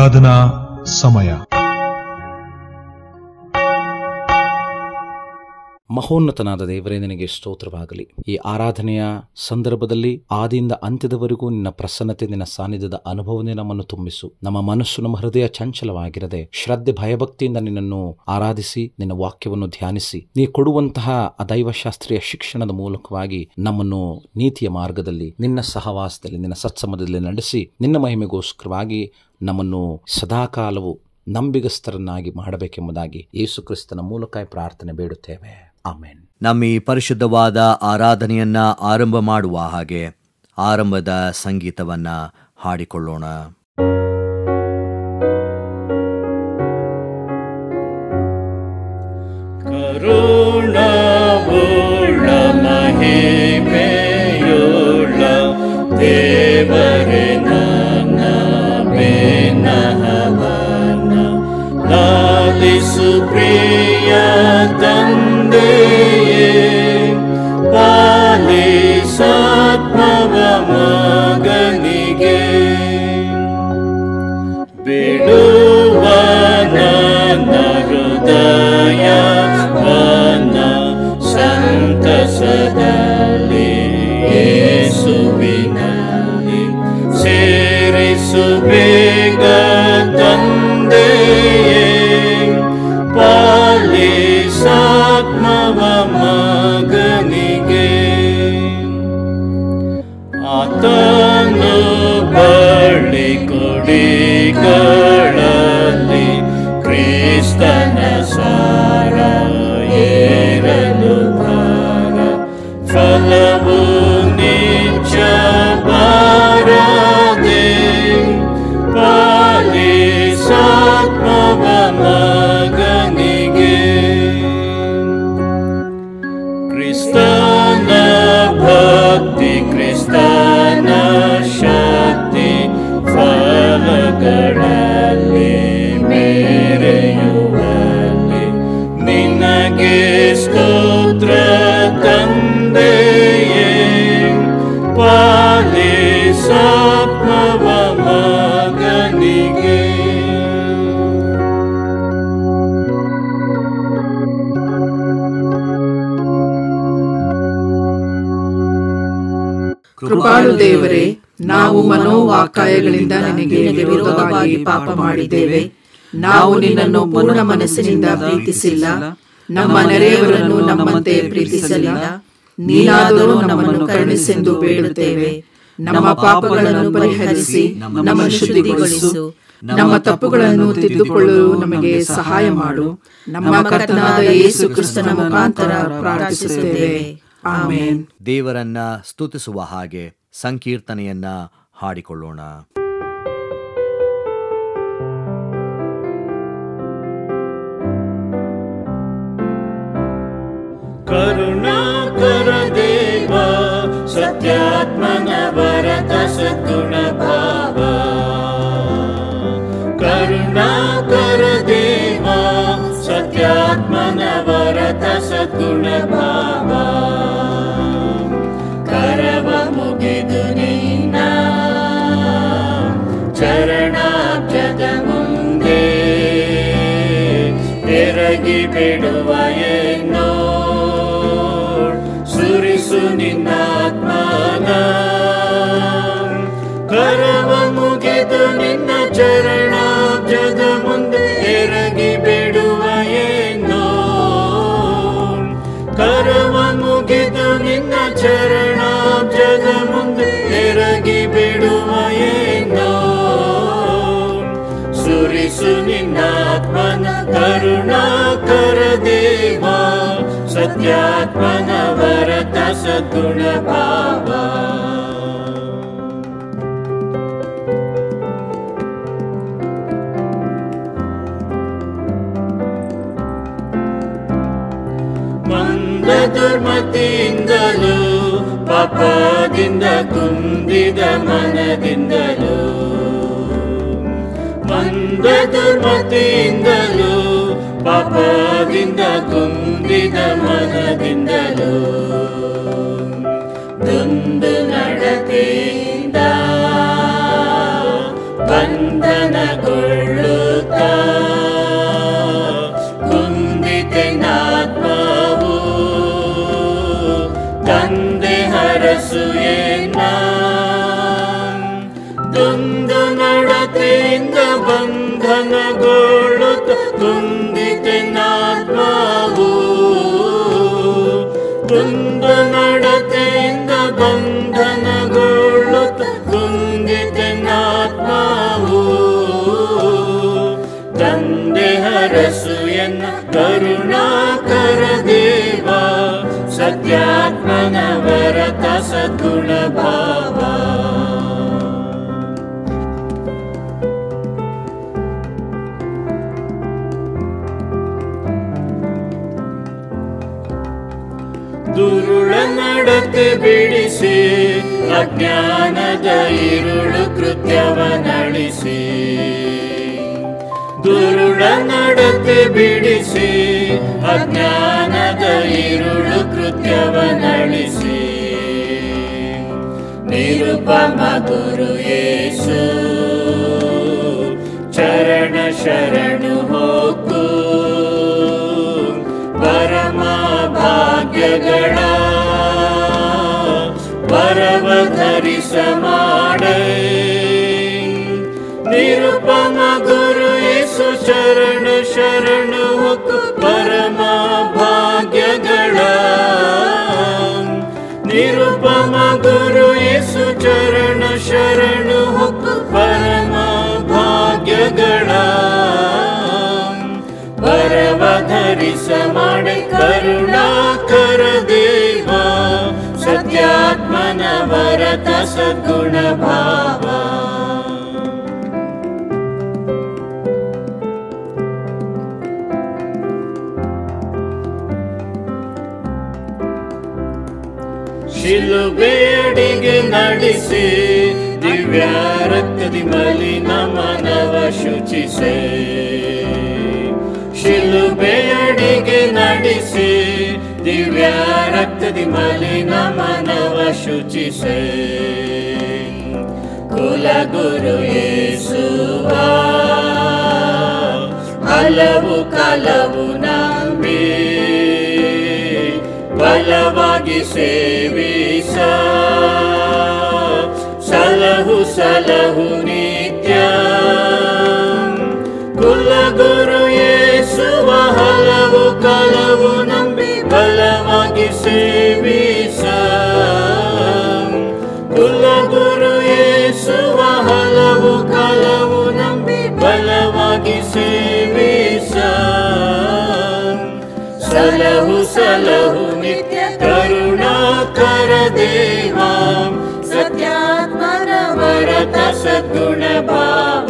ಆರಾಧನಾ ಸಮಯ. ಮಹೋನ್ನತನಾದ ದೇವರೇ, ನಿನಗೆ ಸ್ತೋತ್ರವಾಗಲಿ. ಈ ಆರಾಧನೆಯ ಸಂದರ್ಭದಲ್ಲಿ ಆದಿಯಿಂದ ಅಂತ್ಯದವರೆಗೂ ನಿನ್ನ ಪ್ರಸನ್ನತೆ, ನಿನ್ನ ಸಾನ್ನಿಧ್ಯದ ಅನುಭವನೇ ನಮ್ಮನ್ನು ತುಂಬಿಸು. ನಮ್ಮ ಮನಸ್ಸು, ನಮ್ಮ ಹೃದಯ ಚಂಚಲವಾಗಿರದೆ ಶ್ರದ್ಧೆ ಭಯಭಕ್ತಿಯಿಂದ ನಿನ್ನನ್ನು ಆರಾಧಿಸಿ, ನಿನ್ನ ವಾಕ್ಯವನ್ನು ಧ್ಯಾನಿಸಿ, ನೀ ಕೊಡುವಂತಹ ದೈವಶಾಸ್ತ್ರೀಯ ಶಿಕ್ಷಣದ ಮೂಲಕವಾಗಿ ನಮ್ಮನ್ನು ನೀತಿಯ ಮಾರ್ಗದಲ್ಲಿ, ನಿನ್ನ ಸಹವಾಸದಲ್ಲಿ, ನಿನ್ನ ಸತ್ಸಮದಲ್ಲಿ ನಡೆಸಿ, ನಿನ್ನ ಮಹಿಮೆಗೋಸ್ಕರವಾಗಿ ನಮ್ಮನ್ನು ಸದಾಕಾಲವು ನಂಬಿಗಸ್ತರನ್ನಾಗಿ ಮಾಡಬೇಕೆಂಬುದಾಗಿ ಯೇಸು ಕ್ರಿಸ್ತನ ಮೂಲಕ ಪ್ರಾರ್ಥನೆ ಬೇಡುತ್ತೇವೆ. ಆಮೆನ್. ನಮ್ಮ ಈ ಪರಿಶುದ್ಧವಾದ ಆರಾಧನೆಯನ್ನ ಆರಂಭ ಮಾಡುವ ಹಾಗೆ ಆರಂಭದ ಸಂಗೀತವನ್ನ ಹಾಡಿಕೊಳ್ಳೋಣ. ಕರುಣಾವುಳ್ಳ ಮಹಿಮೆಯುಳ್ಳ ದೇವರೇ, ನನ್ನ ಬೆನ್ನಹವನ ಲಾಲಿಸು ಪ್ರಿಯ ತಂದೆಯೇ, ಪಾಲಿಸಾತ್ಮವ ಮಗನಿಗೆ ಬಿಡುವ ನನ್ನ ಹೃದಯವನ ಸಂತಸದಲ್ಲಿ ಯೇಸುವಿನಲ್ಲಿ ಸೇರಿಸು ಬೇಗ ತಂದೆಯೇ, ಪಾಲಿಸಾತ್ಮವ ಮಗನಿಗೆ. ಆತನು ಬಳ್ಳಿ ಕೊಡಿಗಳಲ್ಲಿ ಕ್ರಿಸ್ತನ ಸಾರ ಏರಲು ಭಾರ, ಫಲವು ನಿಜ ಬಾರದೆ, ಪಾಲಿಸಾತ್ಮವ ಮಗನಿಗೆ. ಕ್ರಿಸ್ತನ ಭಕ್ತಿ, ಕ್ರಿಸ್ತನ ಶಕ್ತಿ, ಫಲಗಳಲ್ಲಿ ಮೇರೆಯುವಲ್ಲಿ ನಿನಗೆ ಸ್ತೋತ್ರ ತಂದೆಯೇ, ಪಾಲಿಸಾತ್ಮವ ಮಗನಿಗೆ. ಕೃಪಾಳು ದೇವರೇ, ನಾವು ಮನೋವಾಕಾಯಗಳಿಂದ ನಿನಗೆ ವಿರೋಧವಾಗಿ ಪಾಪ ಮಾಡಿದ್ದೇವೆ. ನಾವು ನಿನ್ನನ್ನು ಪೂರ್ಣ ಮನಸ್ಸಿನಿಂದ ಪ್ರೀತಿಸಿಲ್ಲ, ನಮ್ಮ ನೆರೆಯವರನ್ನು ನಮ್ಮಂತೆ ಪ್ರೀತಿಸಲಿಲ್ಲ. ನೀನಾದರೂ ನಮ್ಮನ್ನು ಕರುಣಿಸೆಂದು ಬೇಡುತ್ತೇವೆ. ನಮ್ಮ ಪಾಪಗಳನ್ನು ಪರಿಹರಿಸಿ ನಮ್ಮನ್ನು ಶುದ್ಧಿಗೊಳಿಸು. ನಮ್ಮ ತಪ್ಪುಗಳನ್ನು ತಿದ್ದುಕೊಳ್ಳಲು ನಮಗೆ ಸಹಾಯ ಮಾಡು. ನಮ್ಮ ಕರ್ತನಾದ ಯೇಸು ಕ್ರಿಸ್ತನ ಮುಖಾಂತರ ಪ್ರಾರ್ಥಿಸುತ್ತೇವೆ. ಆಮೆನ್. ದೇವರನ್ನ ಸ್ತುತಿಸುವ ಹಾಗೆ ಸಂಕೀರ್ತನೆಯನ್ನ ಹಾಡಿಕೊಳ್ಳೋಣ. ಕರುಣಾಕರ ದೇವ, ಸತ್ಯಾತ್ಮನ ವರದ ಸದ್ಗುಣ ಭಾವ. ಕರುಣಾಕರ ದೇವ, ಸತ್ಯಾತ್ಮನ ವರದ ಸದ್ಗುಣ ಭಾವ. ಕರವ ಮುಗಿದು ನಿನ್ನ ಚರಣಾಬ್ಜದ ಮುಂದೆ ಎರಗಿ ಬಿಡುವ ಏನೋ, ಸುರಿಸು ನಿನ್ನಾತ್ಮನ. ಕರವ ಮುಗಿದು ನಿನ್ನ ಚರಣಾಬ್ಜದ ಮುಂದೆ ಎರಗಿ ಬಿಡುವ ಏನೋ, ಕರವ ಮುಗಿದು ನಿನ್ನ ಚರಣಾಬ್ಜದ ಮುಂದೆ ಎರಗಿ ಬಿಡುವ ಏನೋ, ಸುರಿಸು ನಿನ್ನಾತ್ಮನ. ಕರುಣಾಕರ ದೇವ, ಸತ್ಯಾತ್ಮನ ವರದ ಸದ್ಗುಣ ಭಾವ. ಮಂದ ದುರ್ಮತಿಯಿಂದಲೂ ಪಾಪದಿಂದ ಕುಂದಿದ ಮನದಿಂದಲೂ, ಮಂದ ದುರ್ಮತಿಯಿಂದಲೂ ಪಾಪದಿಂದ ಕುಂದಿದ ಮನದಿಂದಲೂ, ದುಂದು ನಡತೆಯಿಂದ ಬಂಧನ ಚಿಂತನಗೊಳ್ಳುತ್ತಾ ಕುಂದಿತೆನಾತ್ಮವು ತಂದೆ ಹರಸು ಎನ್ನ ದುಂದು ನಡತೆಯಿಂದ ಬಂಧನಗೊಳ್ಳುತ್ತ ಕುಂದಿತೆನಾತ್ಮವು ದುಂದು ನಡತೆಯಿಂದ ಬಂಧನಗೊಳ್ಳುತ್ತ ಕುಂದಿತೆನಾತ್ಮವು ತಂದೆ ಹರಸು ಎನ್ನ ಕರುಣಾಕರ ದೇವ ಸತ್ಯಾತ್ಮನ ವರತ ಸದ್ಗುಣ ಭಾವ ದುರುಳ ನಡತೆ ಬಿಡಿಸಿ ಅಜ್ಞಾನದ ಇರುಳು ಕೃತ್ಯವನಳಿಸಿ ದುರುಳ ನಡತೆ ಬಿಡಿಸಿ ಅಜ್ಞಾನದ ಇರುಳು ಕೃತ್ಯವನಳಿಸಿ ನಿರುಪಮ ಗುರು ಯೇಸು ಚರಣ ಶರಣು ಹೋಕು ಪರಮ ಭಾಗ್ಯಗಳ ವರವ ಧರಿಸ ಮಾಡೆ ನಿರುಪಮ ಗುರು ಯೇಸು ಶರಣ ಶರಣು ಹೊಕ್ಕು ಪರಮ ಭಾಗ್ಯಗಳ ನಿರುಪಮ ಗುರು ಯೇಸು ಚರಣ ಶರಣು ಹೊಕ್ಕು ಪರಮ ಭಾಗ್ಯಗಳ ವರವ ಧರಿಸ ಮಾಡೆ ಕರುಣಾಕರ ದೇವ ಸತ್ಯಾತ್ಮನ ವರತ ಸದ್ಗುಣ ಭಾವ ಶಿಲುಬೆಯಡಿಗೆ ನಡೆಸಿ ದಿವ್ಯ ರಕ್ತದಿ ಮಲಿನ ಮನವ ಶುಚಿಸೆ ಶಿಲುಬೆಯಡಿಗೆ ನಡೆಸಿ ದಿವ್ಯ ರಕ್ತದಿ ಮಲಿನ ಮನವ ಶುಚಿಸೆ ಕುಲಗುರು ಯೇಸುವ ಹಲವು ಕಾಲವು ನಂಬಿ ಬಲವಾಗಿ ಸೇವಿಸ ಸಲಹು ಸಲಹು ನಿತ್ಯ ಕುಲಗುರು ಯೇಸುವ ಹಲವು ಕಾಲವು ನಂಬಿ ಬಲವಾಗಿ ಸೇವಿಸ ಕುಲಗುರು ಯೇಸುವ ಹಲವು ಕಾಲವು ನಂಬಿ ಬಲವಾಗಿ ಸೇವಿಸ ಸಲಹು ಸಲಹು ನಿತ್ಯ ಕರುಣಾಕರ ದೇವ ಸತ್ಯಾತ್ಮನ ವರತ ಸದ್ಗುಣ ಭಾವ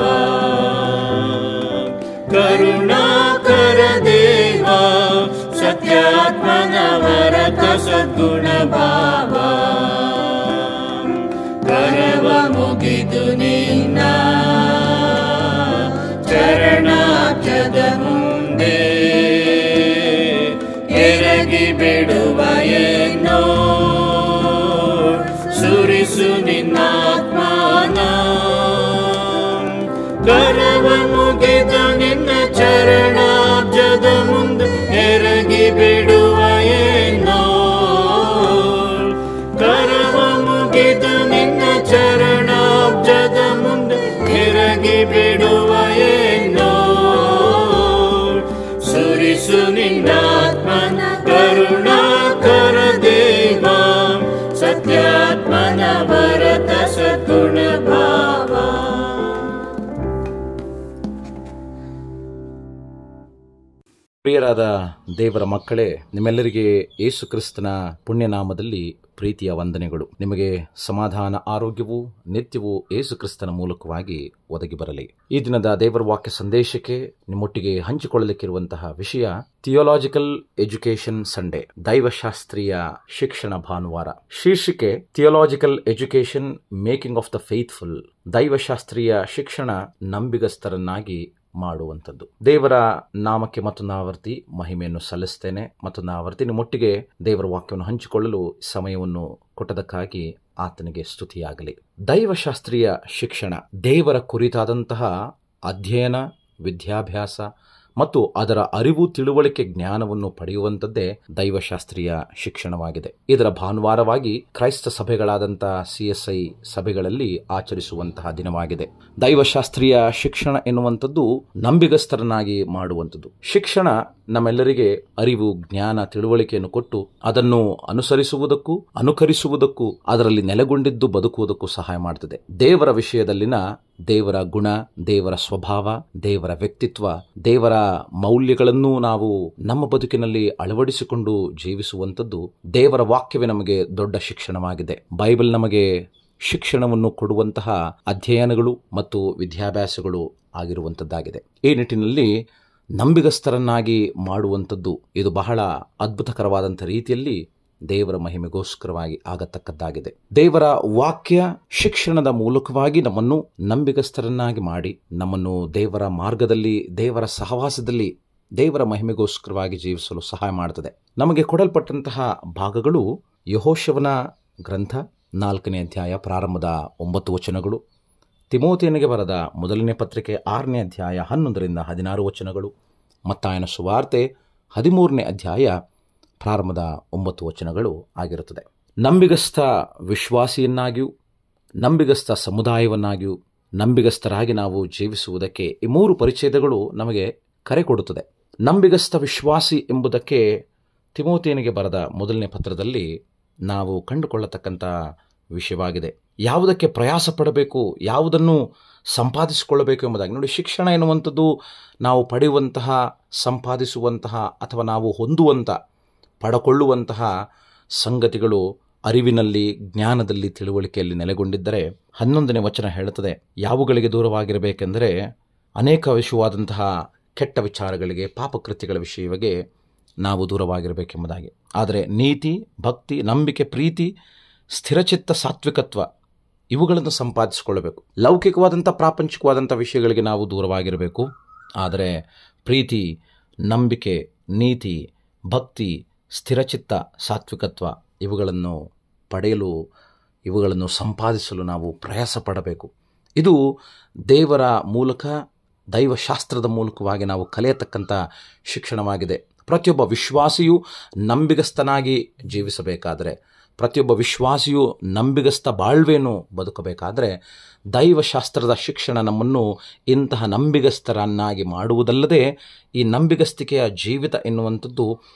ಕರುಣಾಕರ ದೇವ ಸತ್ಯಾತ್ಮನ ವರತ ಸದ್ಗುಣ ಭಾವ ಕರವ ಮುಗಿದು ನಿನ್ನ ಚರಣಾಕ್ಷದ ಮುಂದೆ ಎರಗಿ ಬಿಡುವ ಏನೋ ಸುರಿಸು ನಿನ್ನಾತ್ಮನ ಕರವ ಮುಗಿದ ನಿನ್ನ ಚರಣಾಬ್ಜದ ಮುಂದೆ ಎರಗಿ ಬಿಡುವ ಏನೋ ಕರವ ಮುಗಿದ ನಿನ್ನ ಚರಣಾಬ್ಜದ ಮುಂದೆ ಎರಗಿ ಬಿಡುವ ಏನೋ ಸುರಿಸು ನಿನ್ನಾತ್ಮನ ಕರುಣಾಕರ ದೇವ ಸತ್ಯಾತ್ಮನ ವರತ ಸದ್ಗುಣ ಭಾವ ಪ್ರಿಯರಾದ ದೇವರ ಮಕ್ಕಳೇ, ನಿಮ್ಮೆಲ್ಲರಿಗೆ ಯೇಸು ಕ್ರಿಸ್ತನ ಪುಣ್ಯನಾಮದಲ್ಲಿ ಪ್ರೀತಿಯ ವಂದನೆಗಳು. ನಿಮಗೆ ಸಮಾಧಾನ ಆರೋಗ್ಯವು ನಿತ್ಯವೂ ಯೇಸು ಕ್ರಿಸ್ತನ ಮೂಲಕವಾಗಿ ಒದಗಿ ಬರಲಿ. ಈ ದಿನದ ದೇವರ ವಾಕ್ಯ ಸಂದೇಶಕ್ಕೆ ನಿಮ್ಮೊಟ್ಟಿಗೆ ಹಂಚಿಕೊಳ್ಳಲಿಕ್ಕಿರುವಂತಹ ವಿಷಯ ಥಿಯೋಲಾಜಿಕಲ್ ಎಜುಕೇಶನ್ ಸಂಡೇ, ದೈವಶಾಸ್ತ್ರೀಯ ಶಿಕ್ಷಣ ಭಾನುವಾರ. ಶೀರ್ಷಿಕೆ theological education making of the faithful, ದೈವಶಾಸ್ತ್ರೀಯ ಶಿಕ್ಷಣ ನಂಬಿಗಸ್ತರನ್ನಾಗಿ ಮಾಡುವಂಥದ್ದು. ದೇವರ ನಾಮಕ್ಕೆ ಮತ್ತೊಂದು ಆವರ್ತಿ ಮಹಿಮೆಯನ್ನು ಸಲ್ಲಿಸ್ತೇನೆ. ಮತ್ತೊಂದು ಆವರ್ತಿ ನಿಮ್ಮೊಟ್ಟಿಗೆ ದೇವರ ವಾಕ್ಯವನ್ನು ಹಂಚಿಕೊಳ್ಳಲು ಸಮಯವನ್ನು ಕೊಟ್ಟದಕ್ಕಾಗಿ ಆತನಿಗೆ ಸ್ತುತಿಯಾಗಲಿ. ದೈವಶಾಸ್ತ್ರೀಯ ಶಿಕ್ಷಣ ದೇವರ ಕುರಿತಾದಂತಹ ಅಧ್ಯಯನ, ವಿದ್ಯಾಭ್ಯಾಸ ಮತ್ತು ಅದರ ಅರಿವು, ತಿಳುವಳಿಕೆ, ಜ್ಞಾನವನ್ನು ಪಡೆಯುವಂಥದ್ದೇ ದೈವಶಾಸ್ತ್ರೀಯ ಶಿಕ್ಷಣವಾಗಿದೆ. ಇದರ ಭಾನುವಾರವಾಗಿ ಕ್ರೈಸ್ತ ಸಭೆಗಳಾದಂಥ CSI ಸಭೆಗಳಲ್ಲಿ ಆಚರಿಸುವಂತಹ ದಿನವಾಗಿದೆ. ದೈವಶಾಸ್ತ್ರೀಯ ಶಿಕ್ಷಣ ಎನ್ನುವಂಥದ್ದು ನಂಬಿಗಸ್ತರನ್ನಾಗಿ ಮಾಡುವಂಥದ್ದು. ಶಿಕ್ಷಣ ನಮ್ಮೆಲ್ಲರಿಗೆ ಅರಿವು, ಜ್ಞಾನ, ತಿಳುವಳಿಕೆಯನ್ನು ಕೊಟ್ಟು ಅದನ್ನು ಅನುಸರಿಸುವುದಕ್ಕೂ ಅನುಕರಿಸುವುದಕ್ಕೂ ಅದರಲ್ಲಿ ನೆಲೆಗೊಂಡಿದ್ದು ಬದುಕುವುದಕ್ಕೂ ಸಹಾಯ ಮಾಡುತ್ತದೆ. ದೇವರ ವಿಷಯದಲ್ಲಿನ ದೇವರ ಗುಣ, ದೇವರ ಸ್ವಭಾವ, ದೇವರ ವ್ಯಕ್ತಿತ್ವ, ದೇವರ ಮೌಲ್ಯಗಳನ್ನು ನಾವು ನಮ್ಮ ಬದುಕಿನಲ್ಲಿ ಅಳವಡಿಸಿಕೊಂಡು ಜೀವಿಸುವಂಥದ್ದು ದೇವರ ವಾಕ್ಯವೇ ನಮಗೆ ದೊಡ್ಡ ಶಿಕ್ಷಣವಾಗಿದೆ. ಬೈಬಲ್ ನಮಗೆ ಶಿಕ್ಷಣವನ್ನು ಕೊಡುವಂತಹ ಅಧ್ಯಯನಗಳು ಮತ್ತು ವಿದ್ಯಾಭ್ಯಾಸಗಳು ಆಗಿರುವಂಥದ್ದಾಗಿದೆ. ಈ ನಿಟ್ಟಿನಲ್ಲಿ ನಂಬಿಗಸ್ತರನ್ನಾಗಿ ಮಾಡುವಂಥದ್ದು ಇದು ಬಹಳ ಅದ್ಭುತಕರವಾದಂಥ ರೀತಿಯಲ್ಲಿ ದೇವರ ಮಹಿಮೆಗೋಸ್ಕರವಾಗಿ ಆಗತಕ್ಕದ್ದಾಗಿದೆ. ದೇವರ ವಾಕ್ಯ ಶಿಕ್ಷಣದ ಮೂಲಕವಾಗಿ ನಮ್ಮನ್ನು ನಂಬಿಗಸ್ತರನ್ನಾಗಿ ಮಾಡಿ ನಮ್ಮನ್ನು ದೇವರ ಮಾರ್ಗದಲ್ಲಿ, ದೇವರ ಸಹವಾಸದಲ್ಲಿ ದೇವರ ಮಹಿಮೆಗೋಸ್ಕರವಾಗಿ ಜೀವಿಸಲು ಸಹಾಯ ಮಾಡುತ್ತದೆ. ನಮಗೆ ಕೊಡಲ್ಪಟ್ಟಂತಹ ಭಾಗಗಳು ಯೆಹೋಶುವನ ಗ್ರಂಥ 4ನೇ ಅಧ್ಯಾಯ ಪ್ರಾರಂಭದ 9 ವಚನಗಳು, ತಿಮೋಥೆಯನಿಗೆ ಬರೆದ ಮೊದಲನೇ ಪತ್ರಿಕೆ 6ನೇ ಅಧ್ಯಾಯ 11ರಿಂದ 16 ವಚನಗಳು, ಮತ್ತಾಯನ ಸುವಾರ್ತೆ 13ನೇ ಅಧ್ಯಾಯ ಪ್ರಾರಂಭದ 9 ವಚನಗಳು ಆಗಿರುತ್ತದೆ. ನಂಬಿಗಸ್ತ ವಿಶ್ವಾಸಿಯನ್ನಾಗಿಯೂ ನಂಬಿಗಸ್ತ ಸಮುದಾಯವನ್ನಾಗಿಯೂ ನಂಬಿಗಸ್ತರಾಗಿ ನಾವು ಜೀವಿಸುವುದಕ್ಕೆ ಈ 3 ಪರಿಚ್ಛೇದಗಳು ನಮಗೆ ಕರೆ ಕೊಡುತ್ತದೆ. ನಂಬಿಗಸ್ತ ವಿಶ್ವಾಸಿ ಎಂಬುದಕ್ಕೆ ತಿಮೋಥೆಯನಿಗೆ ಬರೆದ ಮೊದಲನೇ ಪತ್ರದಲ್ಲಿ ನಾವು ಕಂಡುಕೊಳ್ಳತಕ್ಕಂಥ ವಿಷಯವಾಗಿದೆ. ಯಾವುದಕ್ಕೆ ಪ್ರಯಾಸ ಪಡಬೇಕು, ಯಾವುದನ್ನು ಸಂಪಾದಿಸಿಕೊಳ್ಳಬೇಕು ಎಂಬುದಾಗಿ ನೋಡಿ. ಶಿಕ್ಷಣ ಎನ್ನುವಂಥದ್ದು ನಾವು ಪಡೆಯುವಂತಹ, ಸಂಪಾದಿಸುವಂತಹ ಅಥವಾ ನಾವು ಹೊಂದುವಂಥ, ಪಡಕೊಳ್ಳುವಂತಹ ಸಂಗತಿಗಳು ಅರಿವಿನಲ್ಲಿ, ಜ್ಞಾನದಲ್ಲಿ, ತಿಳುವಳಿಕೆಯಲ್ಲಿ ನೆಲೆಗೊಂಡಿದ್ದರೆ 11ನೇ ವಚನ ಹೇಳುತ್ತದೆ, ಯಾವುಗಳಿಗೆ ದೂರವಾಗಿರಬೇಕೆಂದರೆ ಅನೇಕ ವಿಷಯವಾದಂತಹ ಕೆಟ್ಟ ವಿಚಾರಗಳಿಗೆ, ಪಾಪಕೃತ್ಯಗಳ ವಿಷಯವಾಗಿ ನಾವು ದೂರವಾಗಿರಬೇಕೆಂಬುದಾಗಿ. ಆದರೆ ನೀತಿ, ಭಕ್ತಿ, ನಂಬಿಕೆ, ಪ್ರೀತಿ, ಸ್ಥಿರಚಿತ್ತ, ಸಾತ್ವಿಕತ್ವ ಇವುಗಳನ್ನು ಸಂಪಾದಿಸಿಕೊಳ್ಳಬೇಕು. ಲೌಕಿಕವಾದಂಥ, ಪ್ರಾಪಂಚಿಕವಾದಂಥ ವಿಷಯಗಳಿಗೆ ನಾವು ದೂರವಾಗಿರಬೇಕು. ಆದರೆ ಪ್ರೀತಿ, ನಂಬಿಕೆ, ನೀತಿ, ಭಕ್ತಿ, ಸ್ಥಿರಚಿತ್ತ, ಸಾತ್ವಿಕತ್ವ ಇವುಗಳನ್ನು ಪಡೆಯಲು, ಇವುಗಳನ್ನು ಸಂಪಾದಿಸಲು ನಾವು ಪ್ರಯಾಸ ಪಡಬೇಕು. ಇದು ದೇವರ ಮೂಲಕ, ದೈವಶಾಸ್ತ್ರದ ಮೂಲಕವಾಗಿ ನಾವು ಕಲಿಯತಕ್ಕಂಥ ಶಿಕ್ಷಣವಾಗಿದೆ. ಪ್ರತಿಯೊಬ್ಬ ವಿಶ್ವಾಸಿಯು ನಂಬಿಗಸ್ತನಾಗಿ ಜೀವಿಸಬೇಕಾದರೆ, ಪ್ರತಿಯೊಬ್ಬ ವಿಶ್ವಾಸಿಯು ನಂಬಿಗಸ್ತ ಬಾಳ್ವೆಯನ್ನು ಬದುಕಬೇಕಾದರೆ ದೈವಶಾಸ್ತ್ರದ ಶಿಕ್ಷಣ ನಮ್ಮನ್ನು ಇಂತಹ ನಂಬಿಗಸ್ತರನ್ನಾಗಿ ಮಾಡುವುದಲ್ಲದೆ, ಈ ನಂಬಿಗಸ್ತಿಕೆಯ ಜೀವಿತ ಎನ್ನುವಂಥದ್ದು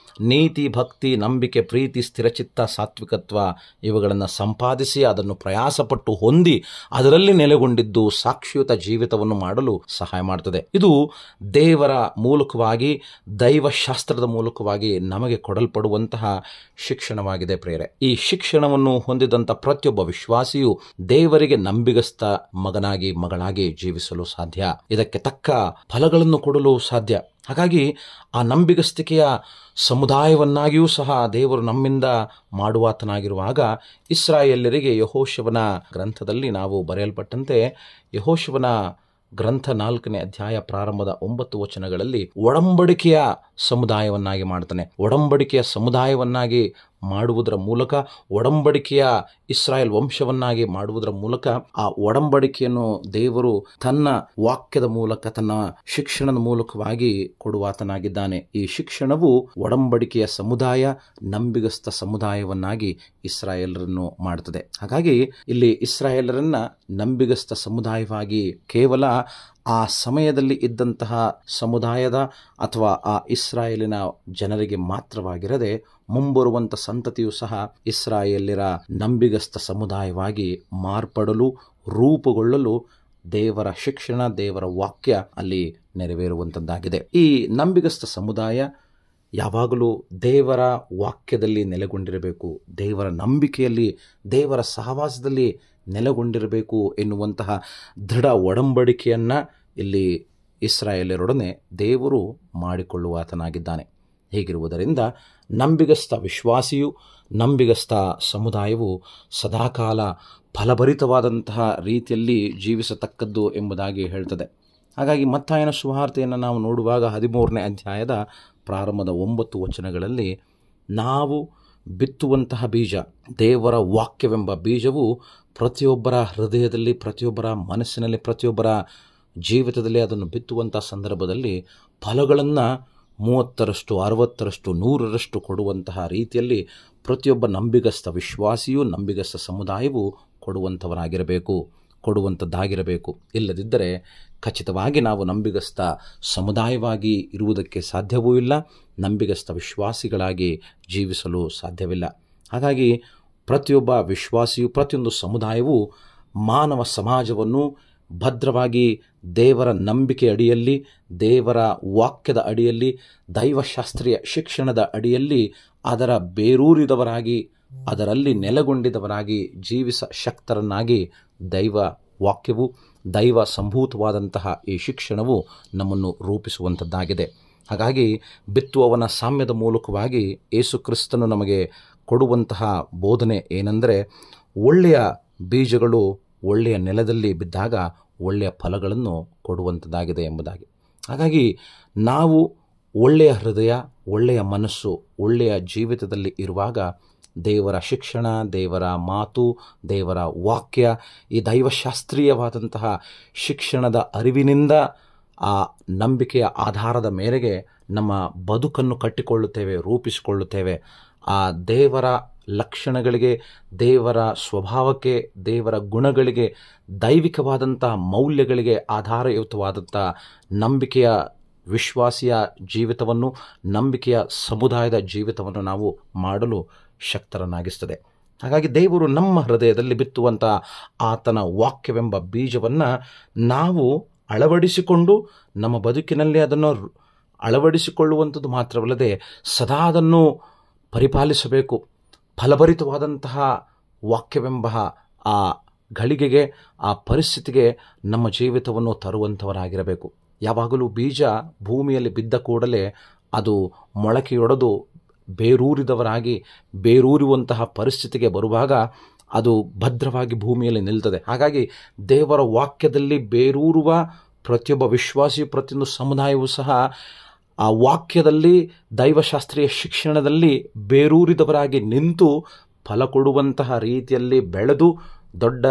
ನೀತಿ, ಭಕ್ತಿ, ನಂಬಿಕೆ, ಪ್ರೀತಿ, ಸ್ಥಿರಚಿತ್ತ, ಸಾತ್ವಿಕತ್ವ ಇವುಗಳನ್ನು ಸಂಪಾದಿಸಿ ಅದನ್ನು ಪ್ರಯಾಸಪಟ್ಟು ಹೊಂದಿ ಅದರಲ್ಲಿ ನೆಲೆಗೊಂಡಿದ್ದು ಸಾಕ್ಷಿಯುತ ಜೀವಿತವನ್ನು ಮಾಡಲು ಸಹಾಯ ಮಾಡುತ್ತದೆ. ಇದು ದೇವರ ಮೂಲಕವಾಗಿ, ದೈವಶಾಸ್ತ್ರದ ಮೂಲಕವಾಗಿ ನಮಗೆ ಕೊಡಲ್ಪಡುವಂತಹ ಶಿಕ್ಷಣವಾಗಿದೆ ಪ್ರಿಯರೇ. ಈ ಶಿಕ್ಷಣವನ್ನು ಹೊಂದಿದಂಥ ಪ್ರತಿಯೊಬ್ಬ ವಿಶ್ವಾಸಿಯು ದೇವರಿಗೆ ನಂಬಿಗಸ್ತ ಮಗನಾಗಿ, ಮಗಳಾಗಿ ಜೀವಿಸಲು ಸಾಧ್ಯ. ಇದಕ್ಕೆ ತಕ್ಕ ಫಲಗಳನ್ನು ಕೊಡಲು ಸಾಧ್ಯ. ಹಾಗಾಗಿ ಆ ನಂಬಿಗಸ್ತಿಕೆಯ ಸಮುದಾಯವನ್ನಾಗಿಯೂ ಸಹ ದೇವರು ನಮ್ಮಿಂದ ಮಾಡುವಾತನಾಗಿರುವಾಗ ಇಸ್ರಾಯೇಲ್ಯರಿಗೆ ಯೆಹೋಶುವನ ಗ್ರಂಥದಲ್ಲಿ ನಾವು ಬರೆಯಲ್ಪಟ್ಟಂತೆ ಯೆಹೋಶುವನ ಗ್ರಂಥ 4ನೇ ಅಧ್ಯಾಯ ಪ್ರಾರಂಭದ 9 ವಚನಗಳಲ್ಲಿ ಒಡಂಬಡಿಕೆಯ ಸಮುದಾಯವನ್ನಾಗಿ ಮಾಡ್ತಾನೆ. ಒಡಂಬಡಿಕೆಯ ಸಮುದಾಯವನ್ನಾಗಿ ಮಾಡುವುದರ ಮೂಲಕ, ಒಡಂಬಡಿಕೆಯ ಇಸ್ರಾಯೇಲ್ ವಂಶವನ್ನಾಗಿ ಮಾಡುವುದರ ಮೂಲಕ ಆ ಒಡಂಬಡಿಕೆಯನ್ನು ದೇವರು ತನ್ನ ವಾಕ್ಯದ ಮೂಲಕ, ತನ್ನ ಶಿಕ್ಷಣದ ಮೂಲಕವಾಗಿ ಕೊಡುವಾತನಾಗಿದ್ದಾನೆ. ಈ ಶಿಕ್ಷಣವು ಒಡಂಬಡಿಕೆಯ ಸಮುದಾಯ, ನಂಬಿಗಸ್ತ ಸಮುದಾಯವನ್ನಾಗಿ ಇಸ್ರಾಯೇಲರನ್ನು ಮಾಡುತ್ತದೆ. ಹಾಗಾಗಿ ಇಲ್ಲಿ ಇಸ್ರಾಯೇಲರನ್ನ ನಂಬಿಗಸ್ತ ಸಮುದಾಯವಾಗಿ ಕೇವಲ ಆ ಸಮಯದಲ್ಲಿ ಇದ್ದಂತಹ ಸಮುದಾಯದ ಅಥವಾ ಆ ಇಸ್ರಾಯೇಲಿನ ಜನರಿಗೆ ಮಾತ್ರವಾಗಿರದೆ ಮುಂಬರುವಂಥ ಸಂತತಿಯು ಸಹ ಇಸ್ರಾಯೇಲ್ಯರ ನಂಬಿಗಸ್ತ ಸಮುದಾಯವಾಗಿ ಮಾರ್ಪಡಲು, ರೂಪುಗೊಳ್ಳಲು ದೇವರ ಶಿಕ್ಷಣ, ದೇವರ ವಾಕ್ಯ ಅಲ್ಲಿ ನೆರವೇರುವಂಥದ್ದಾಗಿದೆ. ಈ ನಂಬಿಗಸ್ತ ಸಮುದಾಯ ಯಾವಾಗಲೂ ದೇವರ ವಾಕ್ಯದಲ್ಲಿ ನೆಲೆಗೊಂಡಿರಬೇಕು, ದೇವರ ನಂಬಿಕೆಯಲ್ಲಿ, ದೇವರ ಸಹವಾಸದಲ್ಲಿ ನೆಲೆಗೊಂಡಿರಬೇಕು ಎನ್ನುವಂತಹ ದೃಢ ಒಡಂಬಡಿಕೆಯನ್ನು ಇಲ್ಲಿ ಇಸ್ರಾಯೇಲ್ಯರೊಡನೆ ದೇವರು ಮಾಡಿಕೊಳ್ಳುವಾತನಾಗಿದ್ದಾನೆ. ಹೀಗಿರುವುದರಿಂದ ನಂಬಿಗಸ್ತ ವಿಶ್ವಾಸಿಯು, ನಂಬಿಗಸ್ತ ಸಮುದಾಯವು ಸದಾಕಾಲ ಫಲಭರಿತವಾದಂತಹ ರೀತಿಯಲ್ಲಿ ಜೀವಿಸತಕ್ಕದ್ದು ಎಂಬುದಾಗಿ ಹೇಳ್ತದೆ. ಹಾಗಾಗಿ ಮತ್ತಾಯನ ಸುವಾರ್ತೆಯನ್ನು ನಾವು ನೋಡುವಾಗ 13ನೇ ಅಧ್ಯಾಯದ ಪ್ರಾರಂಭದ 9 ವಚನಗಳಲ್ಲಿ ನಾವು ಬಿತ್ತುವಂತಹ ಬೀಜ, ದೇವರ ವಾಕ್ಯವೆಂಬ ಬೀಜವು ಪ್ರತಿಯೊಬ್ಬರ ಹೃದಯದಲ್ಲಿ, ಪ್ರತಿಯೊಬ್ಬರ ಮನಸ್ಸಿನಲ್ಲಿ, ಪ್ರತಿಯೊಬ್ಬರ ಜೀವಿತದಲ್ಲಿ ಅದನ್ನು ಬಿತ್ತುವಂಥ ಸಂದರ್ಭದಲ್ಲಿ ಫಲಗಳನ್ನು 30ರಷ್ಟು 60ರಷ್ಟು 100ರಷ್ಟು ಕೊಡುವಂತಹ ರೀತಿಯಲ್ಲಿ ಪ್ರತಿಯೊಬ್ಬ ನಂಬಿಗಸ್ತ ವಿಶ್ವಾಸಿಯೂ ನಂಬಿಗಸ್ತ ಸಮುದಾಯವೂ ಕೊಡುವಂಥದ್ದಾಗಿರಬೇಕು. ಇಲ್ಲದಿದ್ದರೆ ಖಚಿತವಾಗಿ ನಾವು ನಂಬಿಗಸ್ತ ಸಮುದಾಯವಾಗಿ ಇರುವುದಕ್ಕೆ ಸಾಧ್ಯವೂ ಇಲ್ಲ, ನಂಬಿಗಸ್ತ ವಿಶ್ವಾಸಿಗಳಾಗಿ ಜೀವಿಸಲು ಸಾಧ್ಯವಿಲ್ಲ. ಹಾಗಾಗಿ ಪ್ರತಿಯೊಬ್ಬ ವಿಶ್ವಾಸಿಯು, ಪ್ರತಿಯೊಂದು ಸಮುದಾಯವೂ ಮಾನವ ಸಮಾಜವನ್ನು ಭದ್ರವಾಗಿ ದೇವರ ನಂಬಿಕೆ ಅಡಿಯಲ್ಲಿ, ದೇವರ ವಾಕ್ಯದ ಅಡಿಯಲ್ಲಿ, ದೈವಶಾಸ್ತ್ರೀಯ ಶಿಕ್ಷಣದ ಅಡಿಯಲ್ಲಿ ಅದರ ಬೇರೂರಿದವರಾಗಿ, ಅದರಲ್ಲಿ ನೆಲೆಗೊಂಡಿದವರಾಗಿ ಜೀವಿಸ ಶಕ್ತರನ್ನಾಗಿ ದೈವ ವಾಕ್ಯವು, ದೈವ ಸಂಭೂತವಾದಂತಹ ಈ ಶಿಕ್ಷಣವು ನಮ್ಮನ್ನು ರೂಪಿಸುವಂಥದ್ದಾಗಿದೆ. ಹಾಗಾಗಿ ಬಿತ್ತುವವನ ಸಾಮ್ಯದ ಮೂಲಕವಾಗಿ ಯೇಸು ಕ್ರಿಸ್ತನು ನಮಗೆ ಕೊಡುವಂತಹ ಬೋಧನೆ ಏನೆಂದರೆ, ಒಳ್ಳೆಯ ಬೀಜಗಳು ಒಳ್ಳೆಯ ನೆಲದಲ್ಲಿ ಬಿದ್ದಾಗ ಒಳ್ಳೆಯ ಫಲಗಳನ್ನು ಕೊಡುವಂಥದ್ದಾಗಿದೆ ಎಂಬುದಾಗಿ. ಹಾಗಾಗಿ ನಾವು ಒಳ್ಳೆಯ ಹೃದಯ, ಒಳ್ಳೆಯ ಮನಸ್ಸು, ಒಳ್ಳೆಯ ಜೀವಿತದಲ್ಲಿ ಇರುವಾಗ ದೇವರ ಶಿಕ್ಷಣ, ದೇವರ ಮಾತು, ದೇವರ ವಾಕ್ಯ, ಈ ದೈವಶಾಸ್ತ್ರೀಯವಾದಂತಹ ಶಿಕ್ಷಣದ ಅರಿವಿನಿಂದ ಆ ನಂಬಿಕೆಯ ಆಧಾರದ ಮೇರೆಗೆ ನಮ್ಮ ಬದುಕನ್ನು ಕಟ್ಟಿಕೊಳ್ಳುತ್ತೇವೆ, ರೂಪಿಸಿಕೊಳ್ಳುತ್ತೇವೆ. ಆ ದೇವರ ಲಕ್ಷಣಗಳಿಗೆ, ದೇವರ ಸ್ವಭಾವಕ್ಕೆ, ದೇವರ ಗುಣಗಳಿಗೆ, ದೈವಿಕವಾದಂಥ ಮೌಲ್ಯಗಳಿಗೆ ಆಧಾರಯುತವಾದಂಥ ನಂಬಿಕೆಯ ವಿಶ್ವಾಸಿಯ ಜೀವಿತವನ್ನು, ನಂಬಿಕೆಯ ಸಮುದಾಯದ ಜೀವಿತವನ್ನು ನಾವು ಮಾಡಲು ಶಕ್ತರನ್ನಾಗಿಸ್ತದೆ. ಹಾಗಾಗಿ ದೇವರು ನಮ್ಮ ಹೃದಯದಲ್ಲಿ ಬಿತ್ತುವಂಥ ಆತನ ವಾಕ್ಯವೆಂಬ ಬೀಜವನ್ನು ನಾವು ಅಳವಡಿಸಿಕೊಂಡು ನಮ್ಮ ಬದುಕಿನಲ್ಲಿ ಅದನ್ನು ಅಳವಡಿಸಿಕೊಳ್ಳುವಂಥದ್ದು ಮಾತ್ರವಲ್ಲದೆ ಸದಾ ಅದನ್ನು ಪರಿಪಾಲಿಸಬೇಕು. ಫಲಭರಿತವಾದಂತಹ ವಾಕ್ಯವೆಂಬ ಆ ಘಳಿಗೆಗೆ, ಆ ಪರಿಸ್ಥಿತಿಗೆ ನಮ್ಮ ಜೀವಿತವನ್ನು ತರುವಂಥವರಾಗಿರಬೇಕು. ಯಾವಾಗಲೂ ಬೀಜ ಭೂಮಿಯಲ್ಲಿ ಬಿದ್ದ ಕೂಡಲೇ ಅದು ಮೊಳಕೆಯೊಡೆದು ಬೇರೂರಿದವರಾಗಿ, ಬೇರೂರುವಂತಹ ಪರಿಸ್ಥಿತಿಗೆ ಬರುವಾಗ ಅದು ಭದ್ರವಾಗಿ ಭೂಮಿಯಲ್ಲಿ ನಿಲ್ತದೆ. ಹಾಗಾಗಿ ದೇವರ ವಾಕ್ಯದಲ್ಲಿ ಬೇರೂರುವ ಪ್ರತಿಯೊಬ್ಬ ವಿಶ್ವಾಸಿಯು, ಪ್ರತಿಯೊಂದು ಸಮುದಾಯವೂ ಸಹ ಆ ವಾಕ್ಯದಲ್ಲಿ, ದೈವಶಾಸ್ತ್ರೀಯ ಶಿಕ್ಷಣದಲ್ಲಿ ಬೇರೂರಿದವರಾಗಿ ನಿಂತು ಫಲ ಕೊಡುವಂತಹ ರೀತಿಯಲ್ಲಿ ಬೆಳೆದು ದೊಡ್ಡ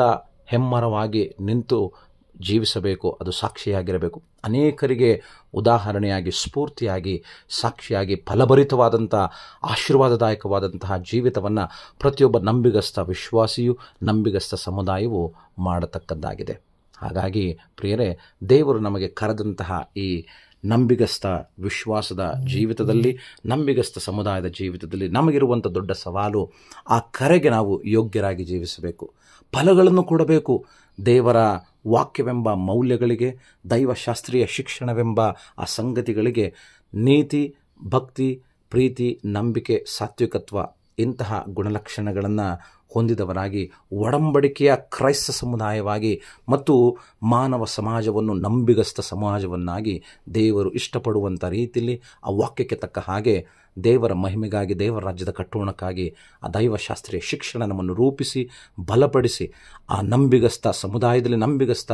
ಹೆಮ್ಮರವಾಗಿ ನಿಂತು ಜೀವಿಸಬೇಕು. ಅದು ಸಾಕ್ಷಿಯಾಗಿರಬೇಕು. ಅನೇಕರಿಗೆ ಉದಾಹರಣೆಯಾಗಿ, ಸ್ಫೂರ್ತಿಯಾಗಿ, ಸಾಕ್ಷಿಯಾಗಿ ಫಲಭರಿತವಾದಂಥ ಆಶೀರ್ವಾದದಾಯಕವಾದಂತಹ ಜೀವಿತವನ್ನು ಪ್ರತಿಯೊಬ್ಬ ನಂಬಿಗಸ್ತ ವಿಶ್ವಾಸಿಯು, ನಂಬಿಗಸ್ತ ಸಮುದಾಯವು ಮಾಡತಕ್ಕದ್ದಾಗಿದೆ. ಹಾಗಾಗಿ ಪ್ರಿಯರೇ, ದೇವರು ನಮಗೆ ಕರೆದಂತಹ ಈ ನಂಬಿಗಸ್ತ ವಿಶ್ವಾಸದ ಜೀವಿತದಲ್ಲಿ, ನಂಬಿಗಸ್ತ ಸಮುದಾಯದ ಜೀವಿತದಲ್ಲಿ ನಮಗಿರುವಂಥ ದೊಡ್ಡ ಸವಾಲು ಆ ಕರೆಗೆ ನಾವು ಯೋಗ್ಯರಾಗಿ ಜೀವಿಸಬೇಕು, ಫಲಗಳನ್ನು ಕೊಡಬೇಕು. ದೇವರ ವಾಕ್ಯವೆಂಬ ಮೌಲ್ಯಗಳಿಗೆ, ದೈವಶಾಸ್ತ್ರೀಯ ಶಿಕ್ಷಣವೆಂಬ ಆ ಸಂಗತಿಗಳಿಗೆ, ನೀತಿ, ಭಕ್ತಿ, ಪ್ರೀತಿ, ನಂಬಿಕೆ, ಸಾತ್ವಿಕತ್ವ ಇಂತಹ ಗುಣಲಕ್ಷಣಗಳನ್ನು ಹೊಂದಿದವರಾಗಿ ಒಡಂಬಡಿಕೆಯ ಕ್ರೈಸ್ತ ಸಮುದಾಯವಾಗಿ ಮತ್ತು ಮಾನವ ಸಮಾಜವನ್ನು ನಂಬಿಗಸ್ತ ಸಮಾಜವನ್ನಾಗಿ ದೇವರು ಇಷ್ಟಪಡುವಂಥ ರೀತಿಯಲ್ಲಿ ಆ ವಾಕ್ಯಕ್ಕೆ ತಕ್ಕ ಹಾಗೆ ದೇವರ ಮಹಿಮೆಗಾಗಿ, ದೇವರ ರಾಜ್ಯದ ಕಟ್ಟೋಣಕ್ಕಾಗಿ ಆ ದೈವಶಾಸ್ತ್ರೀಯ ಶಿಕ್ಷಣ ನಮ್ಮನ್ನು ರೂಪಿಸಿ ಬಲಪಡಿಸಿ ಆ ನಂಬಿಗಸ್ತ ಸಮುದಾಯದಲ್ಲಿ, ನಂಬಿಗಸ್ತ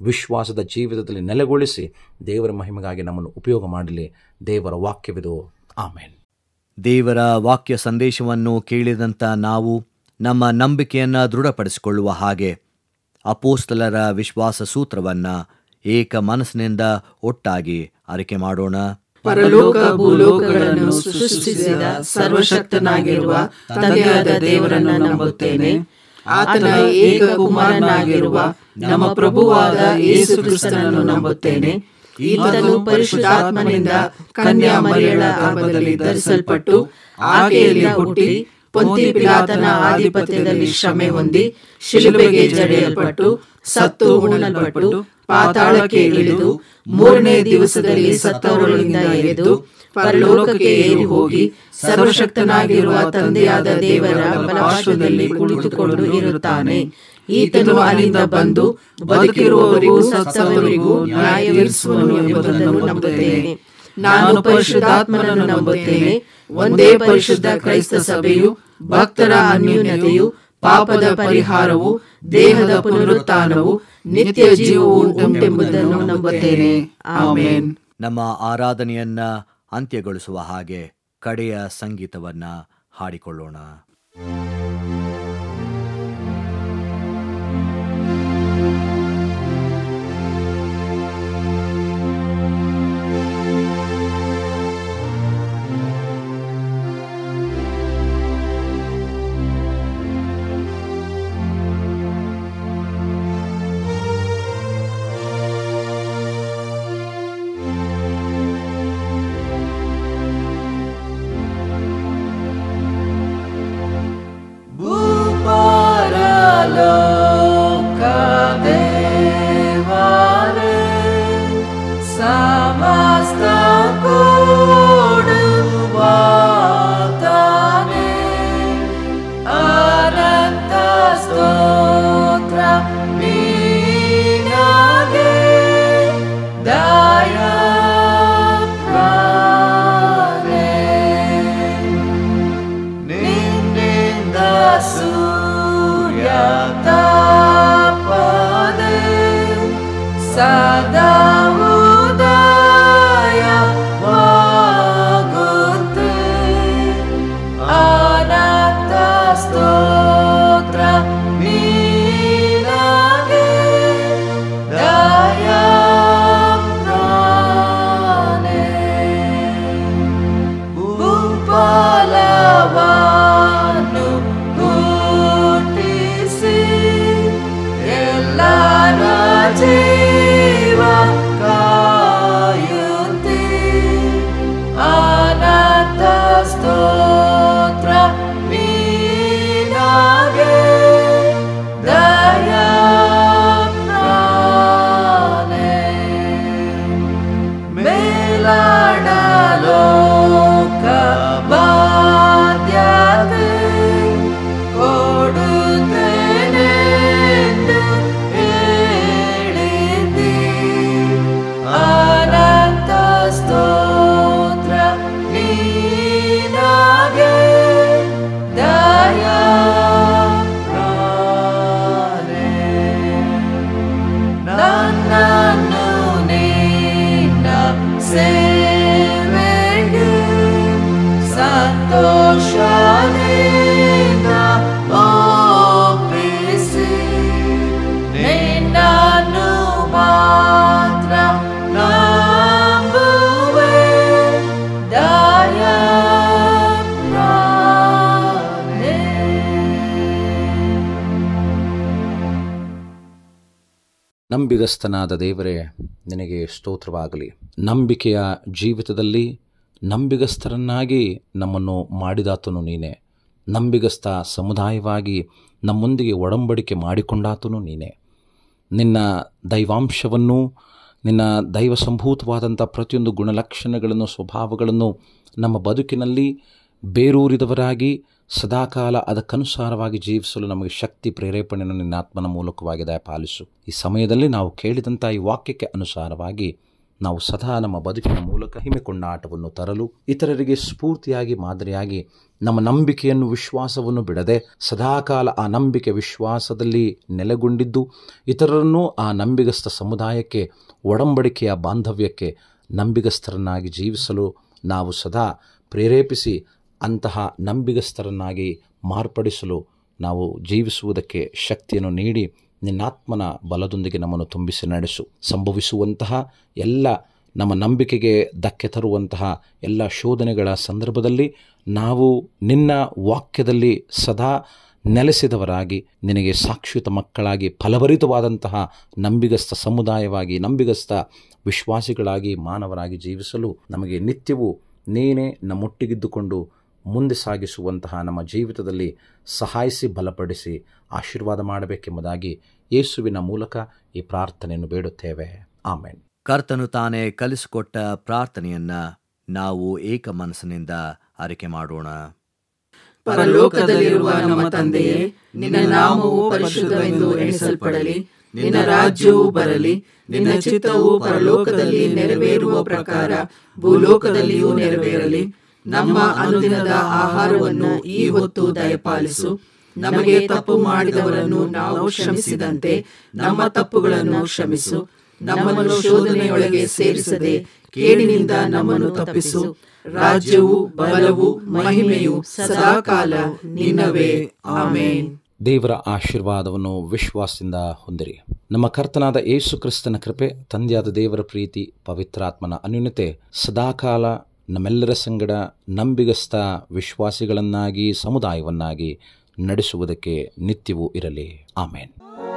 ವಿಶ್ವಾಸದ ಜೀವಿತದಲ್ಲಿ ನೆಲೆಗೊಳಿಸಿ ದೇವರ ಮಹಿಮೆಗಾಗಿ ನಮ್ಮನ್ನು ಉಪಯೋಗ ಮಾಡಲಿ. ದೇವರ ವಾಕ್ಯವಿದು. ಆಮೇನ್. ದೇವರ ವಾಕ್ಯ ಸಂದೇಶವನ್ನು ಕೇಳಿದಂಥ ನಾವು ನಮ್ಮ ನಂಬಿಕೆಯನ್ನು ದೃಢಪಡಿಸಿಕೊಳ್ಳುವ ಹಾಗೆ ಅಪೋಸ್ತಲರ ವಿಶ್ವಾಸ ಸೂತ್ರವನ್ನು ಏಕ ಮನಸ್ಸಿನಿಂದ ಒಟ್ಟಾಗಿ ಅರಿಕೆ ಮಾಡೋಣ. ಪರಲೋಕ ಭೂಲೋಕಗಳನ್ನು ಸೃಷ್ಟಿಸಿದ ಸರ್ವಶಕ್ತನಾಗಿರುವ ತಂದೆಯಾದ ದೇವರನ್ನು ನಂಬುತ್ತೇನೆ. ಆತನ ಏಕ ಕುಮಾರನಾಗಿರುವ ನಮ್ಮ ಪ್ರಭುವಾದ ಯೇಸು ಕ್ರಿಸ್ತನನ್ನು ನಂಬುತ್ತೇನೆ. ಈತನು ಪರಿಶುದ್ಧಾತ್ಮನಿಂದ ಕನ್ಯಾ ಮರಿಯಳ ಗರ್ಭದಲ್ಲಿ ಧರಿಸಲ್ಪಟ್ಟು ಆಕೆಯಲ್ಲಿ ಹುಟ್ಟಿ ಪೊಂತಿ ಪಿಲಾತನ ಆಧಿಪತ್ಯದಲ್ಲಿ ಶ್ರಮೆ ಹೊಂದಿ ಶಿಲುಬೆಗೆ ಜಡಿಯಲ್ಪಟ್ಟು ಸತ್ತು ಹೂಣಲ್ಪಟ್ಟು ಪಾತಾಳಕ್ಕೆ ಇಳಿದು ಮೂರನೇ ದಿವಸದಲ್ಲಿ ಸತ್ತವರೊಳಗಿಂದ ಎದ್ದು ಪರಲೋಕಕ್ಕೆ ಏರಿ ಹೋಗಿ ಸರ್ವಶಕ್ತನಾಗಿರುವ ತಂದೆಯಾದ ದೇವರ ಬಲಪಾರ್ಶ್ವದಲ್ಲಿ ಕುಳಿತುಕೊಂಡು ಇರುತ್ತಾನೆ. ಈತನು ಅಲ್ಲಿಂದ ಬಂದು ಬದುಕಿರುವವರಿಗೂ ಸತ್ತವರಿಗೂ ನ್ಯಾಯ ತೀರಿಸುವನು ಎಂಬುದನ್ನು ನಂಬುತ್ತೇನೆ. ನಾನು ಪರಿಶುದ್ಧಾತ್ಮನನ್ನು ನಂಬುತ್ತೇನೆ. ಒಂದೇ ಪರಿಶುದ್ಧ ಕ್ರೈಸ್ತ ಸಭೆಯು, ಭಕ್ತರ ಅನ್ಯೋನ್ಯತೆಯು, ಪಾಪದ ಪರಿಹಾರವು, ದೇಹದ ಪುನರುತ್ಥಾನವು, ನಿತ್ಯ ಜೀವವು ಉಂಟೆಂಬುದನ್ನು ನಂಬುತ್ತೇನೆ. ಆಮೆನ್. ನಮ್ಮ ಆರಾಧನೆಯನ್ನ ಅಂತ್ಯಗೊಳಿಸುವ ಹಾಗೆ ಕಡೆಯ ಸಂಗೀತವನ್ನ ಹಾಡಿಕೊಳ್ಳೋಣ. ಸಂತೋಷದಿಂದ ಒಪ್ಪಿಸಿ ನಿನ್ನನ್ನು ಮಾತ್ರ ನಂಬುವೆ ದಯಾಪ್ರಾಣೆ. ನಂಬಿಗಸ್ತನಾದ ದೇವರೇ, ನಿನಗೆ ಸ್ತೋತ್ರವಾಗಲಿ. ನಂಬಿಕೆಯ ಜೀವಿತದಲ್ಲಿ ನಂಬಿಗಸ್ತರನ್ನಾಗಿ ನಮ್ಮನ್ನು ಮಾಡಿದಾತನು ನೀನೇ. ನಂಬಿಗಸ್ತ ಸಮುದಾಯವಾಗಿ ನಮ್ಮೊಂದಿಗೆ ಒಡಂಬಡಿಕೆ ಮಾಡಿಕೊಂಡಾತನು ನೀನೇ. ನಿನ್ನ ದೈವಾಂಶವನ್ನು, ನಿನ್ನ ದೈವ ಸಂಭೂತವಾದಂಥ ಪ್ರತಿಯೊಂದು ಗುಣಲಕ್ಷಣಗಳನ್ನು, ಸ್ವಭಾವಗಳನ್ನು ನಮ್ಮ ಬದುಕಿನಲ್ಲಿ ಬೇರೂರಿದವರಾಗಿ ಸದಾಕಾಲ ಅದಕ್ಕನುಸಾರವಾಗಿ ಜೀವಿಸಲು ನಮಗೆ ಶಕ್ತಿ, ಪ್ರೇರೇಪಣೆಯನ್ನು ನಿನ್ನ ಆತ್ಮನ ಮೂಲಕವಾಗಿ ದಯಪಾಲಿಸು. ಈ ಸಮಯದಲ್ಲಿ ನಾವು ಕೇಳಿದಂಥ ಈ ವಾಕ್ಯಕ್ಕೆ ಅನುಸಾರವಾಗಿ ನಾವು ಸದಾ ನಮ್ಮ ಬದುಕಿನ ಮೂಲಕ ಹಿಮೆಕೊಂಡ ಆಟವನ್ನು ತರಲು, ಇತರರಿಗೆ ಸ್ಫೂರ್ತಿಯಾಗಿ, ಮಾದರಿಯಾಗಿ ನಮ್ಮ ನಂಬಿಕೆಯನ್ನು, ವಿಶ್ವಾಸವನ್ನು ಬಿಡದೆ ಸದಾಕಾಲ ಆ ನಂಬಿಕೆ, ವಿಶ್ವಾಸದಲ್ಲಿ ನೆಲೆಗೊಂಡಿದ್ದು ಇತರರನ್ನು ಆ ನಂಬಿಗಸ್ತ ಸಮುದಾಯಕ್ಕೆ, ಒಡಂಬಡಿಕೆಯ ಬಾಂಧವ್ಯಕ್ಕೆ ನಂಬಿಗಸ್ತರನ್ನಾಗಿ ಜೀವಿಸಲು ನಾವು ಸದಾ ಪ್ರೇರೇಪಿಸಿ ಅಂತಹ ನಂಬಿಗಸ್ತರನ್ನಾಗಿ ಮಾರ್ಪಡಿಸಲು ನಾವು ಜೀವಿಸುವುದಕ್ಕೆ ಶಕ್ತಿಯನ್ನು ನೀಡಿ ನಿನ್ನಾತ್ಮನ ಬಲದೊಂದಿಗೆ ನಮ್ಮನ್ನು ತುಂಬಿಸಿ ನಡೆಸು. ಸಂಭವಿಸುವಂತಹ ಎಲ್ಲ ನಮ್ಮ ನಂಬಿಕೆಗೆ ಧಕ್ಕೆ ತರುವಂತಹ ಎಲ್ಲ ಶೋಧನೆಗಳ ಸಂದರ್ಭದಲ್ಲಿ ನಾವು ನಿನ್ನ ವಾಕ್ಯದಲ್ಲಿ ಸದಾ ನೆಲೆಸಿದವರಾಗಿ, ನಿನಗೆ ಸಾಕ್ಷಿಯುತ ಮಕ್ಕಳಾಗಿ, ಫಲಭರಿತವಾದಂತಹ ನಂಬಿಗಸ್ತ ಸಮುದಾಯವಾಗಿ, ನಂಬಿಗಸ್ತ ವಿಶ್ವಾಸಿಗಳಾಗಿ, ಮಾನವರಾಗಿ ಜೀವಿಸಲು ನಮಗೆ ನಿತ್ಯವೂ ನೀನೇ ನಮ್ಮೊಟ್ಟಿಗಿದ್ದುಕೊಂಡು ಮುಂದೆ ಸಾಗಿಸುವಂತಹ ನಮ್ಮ ಜೀವಿತದಲ್ಲಿ ಸಹಾಯಿಸಿ, ಬಲಪಡಿಸಿ, ಆಶೀರ್ವಾದ ಮಾಡಬೇಕೆಂಬುದಾಗಿ ಯೇಸುವಿನ ಮೂಲಕ ಈ ಪ್ರಾರ್ಥನೆಯನ್ನು ಬೇಡುತ್ತೇವೆ. ಆಮೆನ್. ಕರ್ತನು ತಾನೇ ಕಲಿಸಿಕೊಟ್ಟ ಪ್ರಾರ್ಥನೆಯನ್ನ ನಾವು ಏಕ ಮನಸ್ಸಿನಿಂದ ಅರಿಕೆ ಮಾಡೋಣ. ಪರಲೋಕದಲ್ಲಿರುವ ನಮ್ಮ ತಂದೆಯೇ, ನಿನ್ನ ನಾಮವು ಪರಿಶುದ್ಧವೆಂದು ಎಣಿಸಲ್ಪಡಲಿ. ನಿನ್ನ ರಾಜ್ಯವು ಬರಲಿ. ನಿನ್ನ ಚಿತ್ತವು ಪರಲೋಕದಲ್ಲಿ ನೆರವೇರುವ ಪ್ರಕಾರ ಭೂಲೋಕದಲ್ಲಿಯೂ ನೆರವೇರಲಿ. ನಮ್ಮ ಅನುದಿನದ ಆಹಾರವನ್ನು ಈ ಹೊತ್ತು ದಯಪಾಲಿಸು. ನಮಗೆ ತಪ್ಪು ಮಾಡಿದವರನ್ನು ನಾವು ಕ್ಷಮಿಸಿದಂತೆ ನಮ್ಮ ತಪ್ಪುಗಳನ್ನು ಕ್ಷಮಿಸು. ನಮ್ಮನ್ನು ಶೋಧನೆಯೊಳಗೆ ಸೇರಿಸದೆ ಕೇಡಿನಿಂದ ನಮ್ಮನ್ನು ತಪ್ಪಿಸು. ರಾಜ್ಯವು, ಬಲವು, ಮಹಿಮೆಯು ಸದಾಕಾಲ ನಿನ್ನವೇ. ಆಮೆನ್. ದೇವರ ಆಶೀರ್ವಾದವನ್ನು ವಿಶ್ವಾಸದಿಂದ ಹೊಂದಿರಿ. ನಮ್ಮ ಕರ್ತನಾದ ಯೇಸು ಕ್ರಿಸ್ತನ ಕೃಪೆ, ತಂದೆಯಾದ ದೇವರ ಪ್ರೀತಿ, ಪವಿತ್ರಾತ್ಮನ ಅನ್ಯೋನ್ಯತೆ ಸದಾಕಾಲ ನಮ್ಮೆಲ್ಲರ ಸಂಗಡ ನಂಬಿಗಸ್ತ ವಿಶ್ವಾಸಿಗಳನ್ನಾಗಿ, ಸಮುದಾಯವನ್ನಾಗಿ ನಡೆಸುವುದಕ್ಕೆ ನಿತ್ಯವೂ ಇರಲಿ. ಆಮೇನ್.